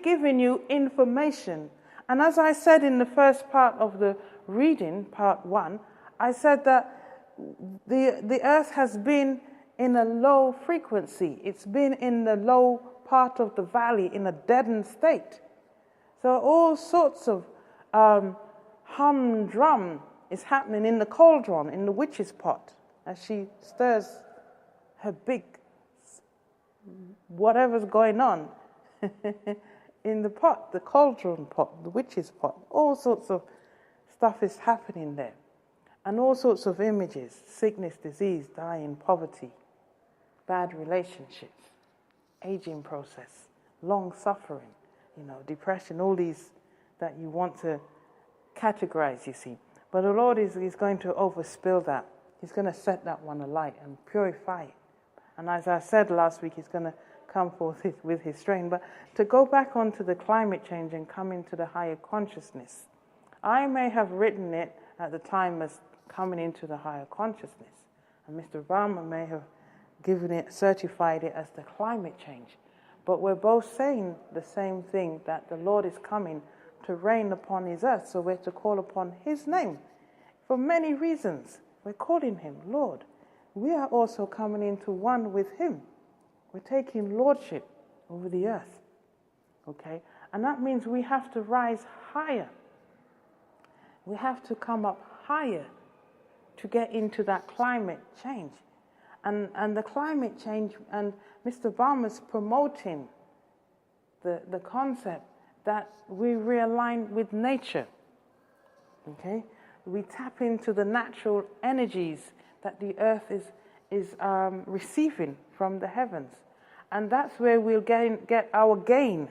giving you information. And as I said in the first part of the reading, part 1, I said that the earth has been in a low frequency. It's been in the low part of the valley, in a deadened state. So all sorts of humdrum is happening in the cauldron, in the witch's pot, as she stirs her big whatever's going on in the pot, the cauldron pot, the witch's pot. All sorts of stuff is happening there. And all sorts of images: sickness, disease, dying, poverty, bad relationships, aging process, long suffering, depression, all these that you want to categorize, you see. But the Lord is going to overspill that. He's going to set that one alight and purify it. And as I said last week, He's going to come forth with His strain. But to go back onto the climate change and come into the higher consciousness, I may have written it at the time as coming into the higher consciousness. And Mr. Obama may have certified it as the climate change. But we're both saying the same thing, that the Lord is coming to reign upon His earth. So we're to call upon His name for many reasons. We're calling Him Lord. We are also coming into one with Him. We're taking lordship over the earth. Okay? And that means we have to rise higher. We have to come up higher to get into that climate change. And the climate change, and Mr. Obama's promoting the concept that we realign with nature. Okay? We tap into the natural energies that the earth is receiving from the heavens. And that's where we'll get our gain.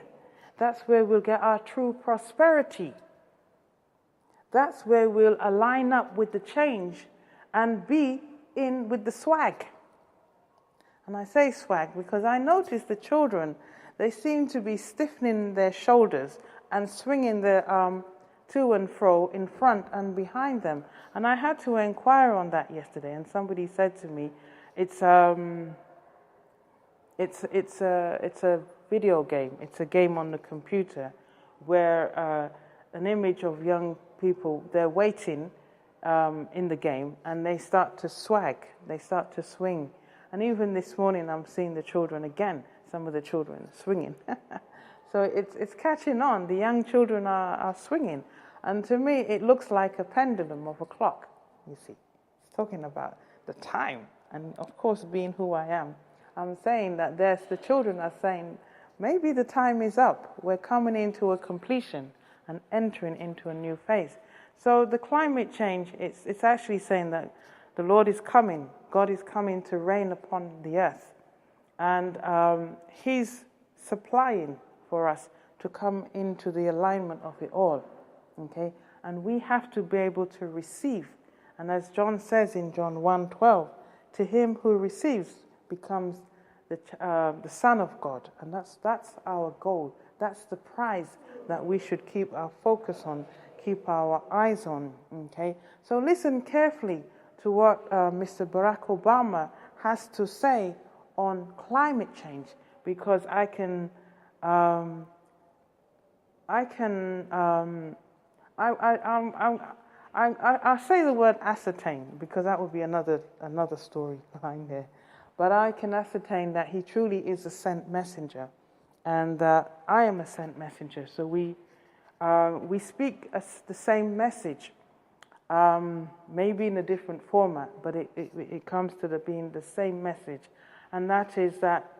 That's where we'll get our true prosperity. That's where we'll align up with the change and be in with the swag. And I say swag because I noticed the children, they seem to be stiffening their shoulders and swinging their arm to and fro in front and behind them. And I had to inquire on that yesterday, and somebody said to me, it's a video game. It's a game on the computer where an image of young people, they're waiting in the game, and they start to swag, they start to swing. And even this morning I'm seeing the children again, some of the children swinging. So it's catching on. The young children are swinging. And to me, it looks like a pendulum of a clock, you see. It's talking about the time. And of course, being who I am, I'm saying that the children are saying, maybe the time is up. We're coming into a completion and entering into a new phase. So the climate change, it's actually saying that the Lord is coming. God is coming to reign upon the earth. And He's supplying for us to come into the alignment of it all. Okay? And we have to be able to receive. And as John says in John 1:12, to him who receives becomes the Son of God. And that's our goal. That's the prize that we should keep our focus on, keep our eyes on. Okay? So listen carefully to what Mr. Barack Obama has to say on climate change, because I'll say the word ascertain, because that would be another story behind there. But I can ascertain that he truly is a sent messenger, and I am a sent messenger. So we speak the same message, maybe in a different format, but it comes to being the same message, and that is that,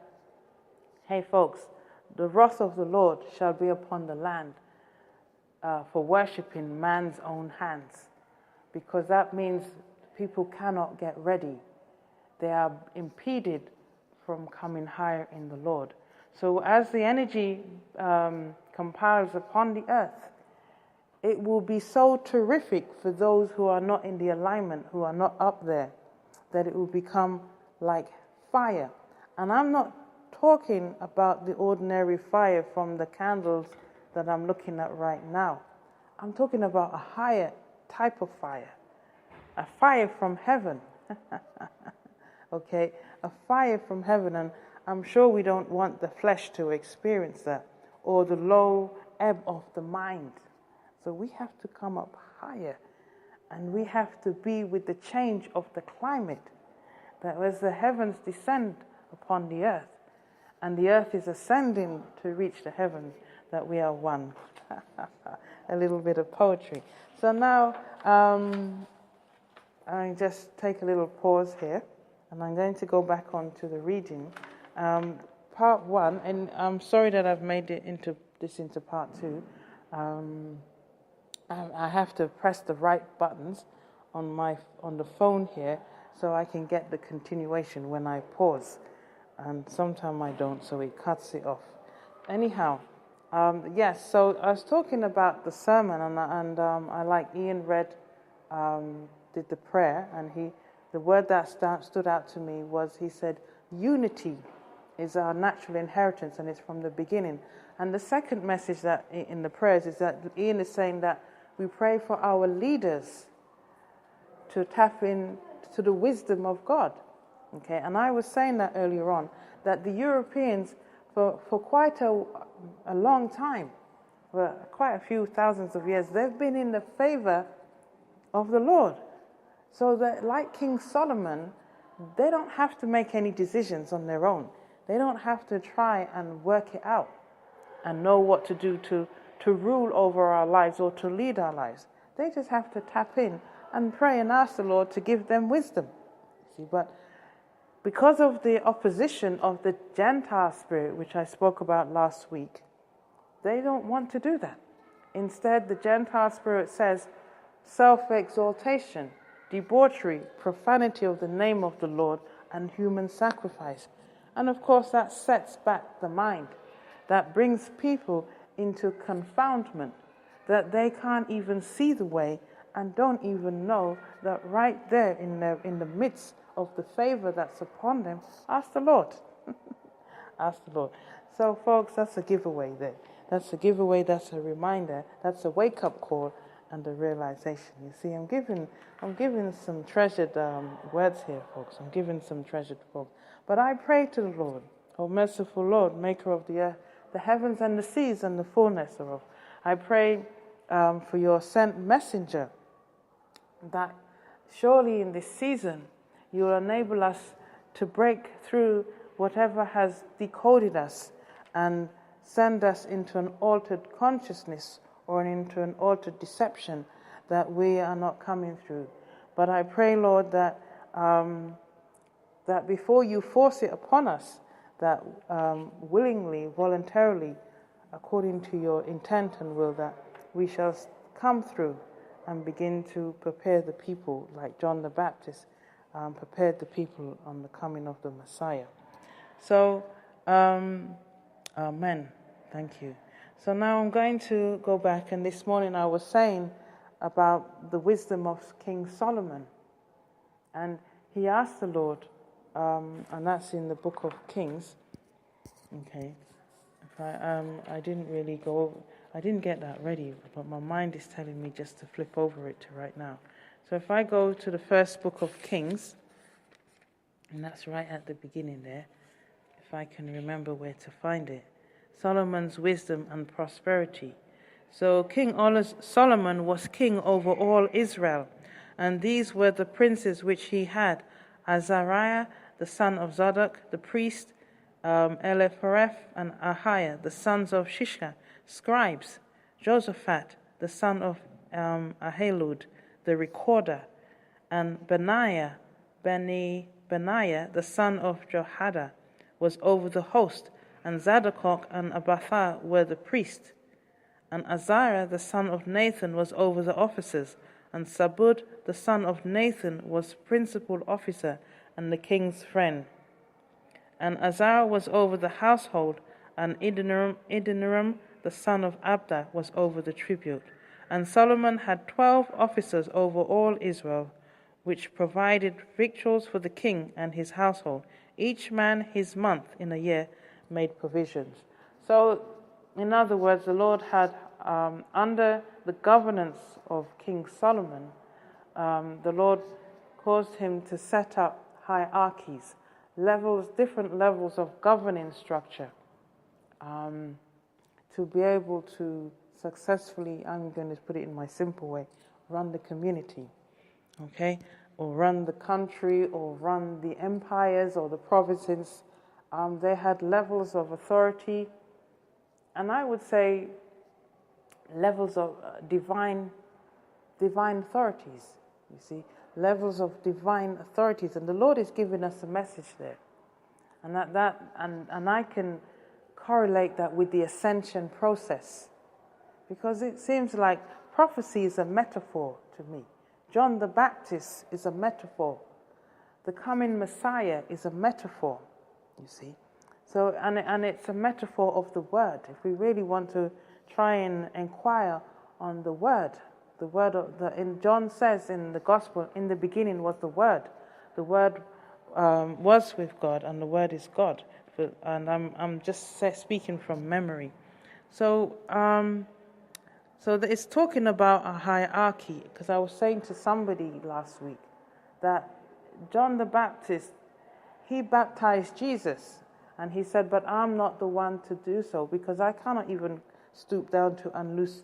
hey folks, the wrath of the Lord shall be upon the land for worshipping man's own hands, because that means people cannot get ready. They are impeded from coming higher in the Lord. So as the energy compiles upon the earth, it will be so terrific for those who are not in the alignment, who are not up there, that it will become like fire. And I'm not talking about the ordinary fire from the candles that I'm looking at right now. I'm talking about a higher type of fire, a fire from heaven. Okay, a fire from heaven, and I'm sure we don't want the flesh to experience that. or the low ebb of the mind. So we have to come up higher, and we have to be with the change of the climate, that as the heavens descend upon the earth, and the earth is ascending to reach the heavens, that we are one. A little bit of poetry. So now I just take a little pause here, and I'm going to go back on to the reading. Part 1, and I'm sorry that I've made it into part 2. I have to press the right buttons on the phone here so I can get the continuation when I pause, and sometimes I don't, so it cuts it off. Anyhow, yes. So I was talking about the sermon, and I like Ian did the prayer, and the word that stood out to me was, he said, unity is our natural inheritance, and it's from the beginning. And the second message that in the prayers is that Ian is saying that we pray for our leaders to tap in to the wisdom of God. Okay, and I was saying that earlier on, that the Europeans for quite a long time, for quite a few thousands of years, they've been in the favour of the Lord. So that, like King Solomon, they don't have to make any decisions on their own. They don't have to try and work it out and know what to do to rule over our lives or to lead our lives. They just have to tap in and pray and ask the Lord to give them wisdom. See, but because of the opposition of the Gentile spirit, which I spoke about last week, they don't want to do that. Instead, the Gentile spirit says self-exaltation, debauchery, profanity of the name of the Lord, and human sacrifice. And of course, that sets back the mind. That brings people into confoundment, that they can't even see the way and don't even know that right there in the midst of the favor that's upon them, ask the Lord. Ask the Lord. So, folks, that's a giveaway there. That's a giveaway, that's a reminder, that's a wake-up call and a realization. You see, I'm giving some treasured words here, folks. I'm giving some treasured words. But I pray to the Lord, O merciful Lord, maker of the earth, the heavens and the seas and the fullness thereof. I pray for your sent messenger, that surely in this season you will enable us to break through whatever has decoded us and send us into an altered consciousness or into an altered deception that we are not coming through. But I pray, Lord, that that before you force it upon us, that willingly, voluntarily, according to your intent and will, that we shall come through and begin to prepare the people, like John the Baptist prepared the people on the coming of the Messiah. So, amen. Thank you. So now I'm going to go back, and this morning I was saying about the wisdom of King Solomon. And he asked the Lord, and that's in the book of Kings. Okay. If I didn't get that ready, but my mind is telling me just to flip over it to right now. So if I go to the first book of Kings, and that's right at the beginning there, if I can remember where to find it. Solomon's wisdom and prosperity. So King Solomon was king over all Israel, and these were the princes which he had: Azariah, the son of Zadok, the priest, Eliphareth and Ahiah, the sons of Shishka, scribes; Josaphat, the son of Ahilud, the recorder; and Benaiah, the son of Jehoiada, was over the host; and Zadok and Abiathar were the priests; and Azariah, the son of Nathan, was over the officers; and Sabud, the son of Nathan, was principal officer and the king's friend; and Azariah was over the household; and Idiniram, the son of Abda, was over the tribute. And Solomon had 12 officers over all Israel, which provided victuals for the king and his household, each man his month in a year made provisions. So, in other words, the Lord had, under the governance of King Solomon, the Lord caused him to set up hierarchies, different levels of governing structure, to be able to successfully, I'm going to put it in my simple way, run the community, okay, or run the country, or run the empires or the provinces. They had levels of authority, and I would say levels of divine authorities, you see, levels of divine authorities, and the Lord is giving us a message there, and I can correlate that with the ascension process, because it seems like prophecy is a metaphor to me. John the Baptist is a metaphor. The coming Messiah is a metaphor, you see. So, and it's a metaphor of the Word. If we really want to try and inquire on the Word in John says in the Gospel, in the beginning was the Word. The Word was with God, and the Word is God. And I'm just speaking from memory. So it's talking about a hierarchy, because I was saying to somebody last week that John the Baptist, he baptized Jesus, and he said, but I'm not the one to do so, because I cannot even stoop down to unloose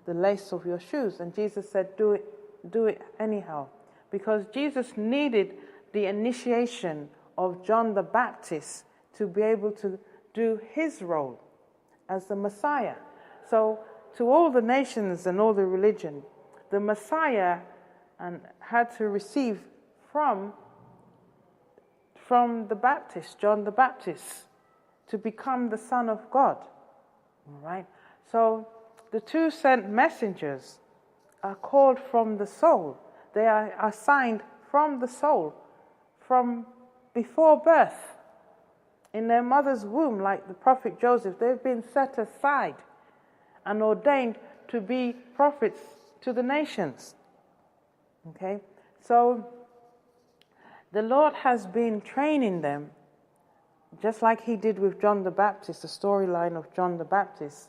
the lace of your shoes. And Jesus said, do it anyhow, because Jesus needed the initiation of John the Baptist to be able to do his role as the Messiah. So to all the nations and all the religion, the Messiah had to receive from the Baptist, John the Baptist, to become the Son of God. All right? So the two sent messengers are called from the soul. They are assigned from the soul, from before birth. In their mother's womb, like the prophet Joseph, they've been set aside and ordained to be prophets to the nations. Okay? So the Lord has been training them, just like he did with John the Baptist, the storyline of John the Baptist,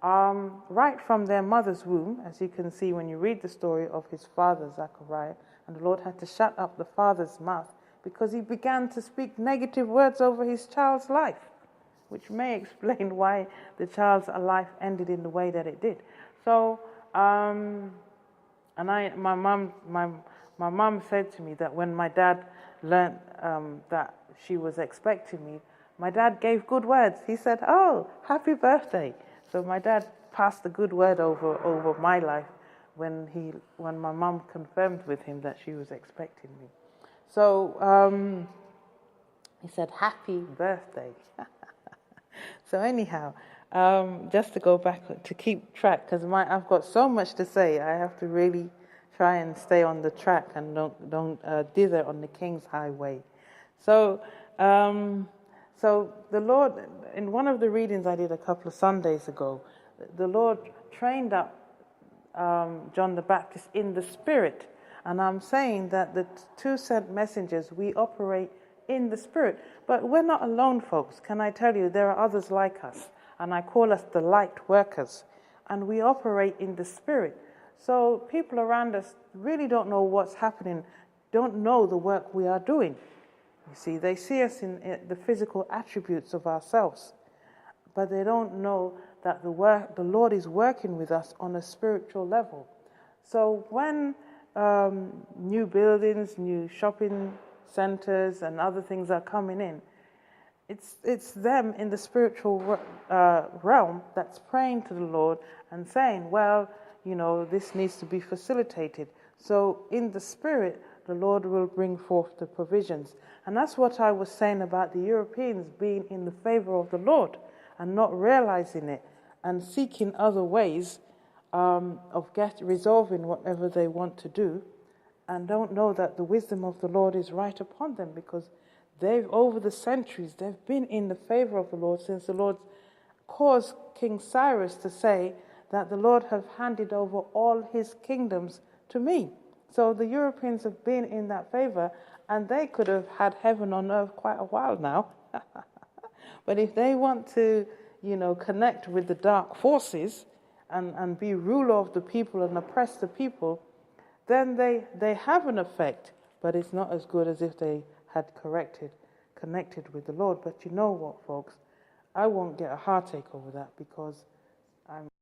right from their mother's womb, as you can see when you read the story of his father, Zechariah, and the Lord had to shut up the father's mouth because he began to speak negative words over his child's life, which may explain why the child's life ended in the way that it did. So, my mum said to me that when my dad learned that she was expecting me, my dad gave good words. He said, "Oh, happy birthday." So my dad passed a good word over my life when my mum confirmed with him that she was expecting me. So he said, "Happy birthday." So anyhow, just to go back to keep track, because I've got so much to say, I have to really try and stay on the track and don't dither on the King's highway. So the Lord, in one of the readings I did a couple of Sundays ago, the Lord trained up John the Baptist in the Spirit. And I'm saying that the two sent messengers, we operate in the Spirit. But we're not alone, folks. Can I tell you, there are others like us. And I call us the light workers. And we operate in the Spirit. So people around us really don't know what's happening, don't know the work we are doing. You see, they see us in the physical attributes of ourselves. But they don't know that the Lord is working with us on a spiritual level. So when new buildings, new shopping centers and other things are coming in, it's them in the spiritual realm that's praying to the Lord and saying, well, this needs to be facilitated. So in the Spirit, the Lord will bring forth the provisions. And that's what I was saying about the Europeans being in the favor of the Lord and not realizing it and seeking other ways of resolving whatever they want to do, and don't know that the wisdom of the Lord is right upon them, because over the centuries, they've been in the favor of the Lord since the Lord caused King Cyrus to say that the Lord have handed over all his kingdoms to me. So the Europeans have been in that favor, and they could have had heaven on earth quite a while now. But if they want to, connect with the dark forces and be ruler of the people and oppress the people, then they have an effect, but it's not as good as if they had connected with the Lord. But you know what, folks? I won't get a heartache over that, because Amen.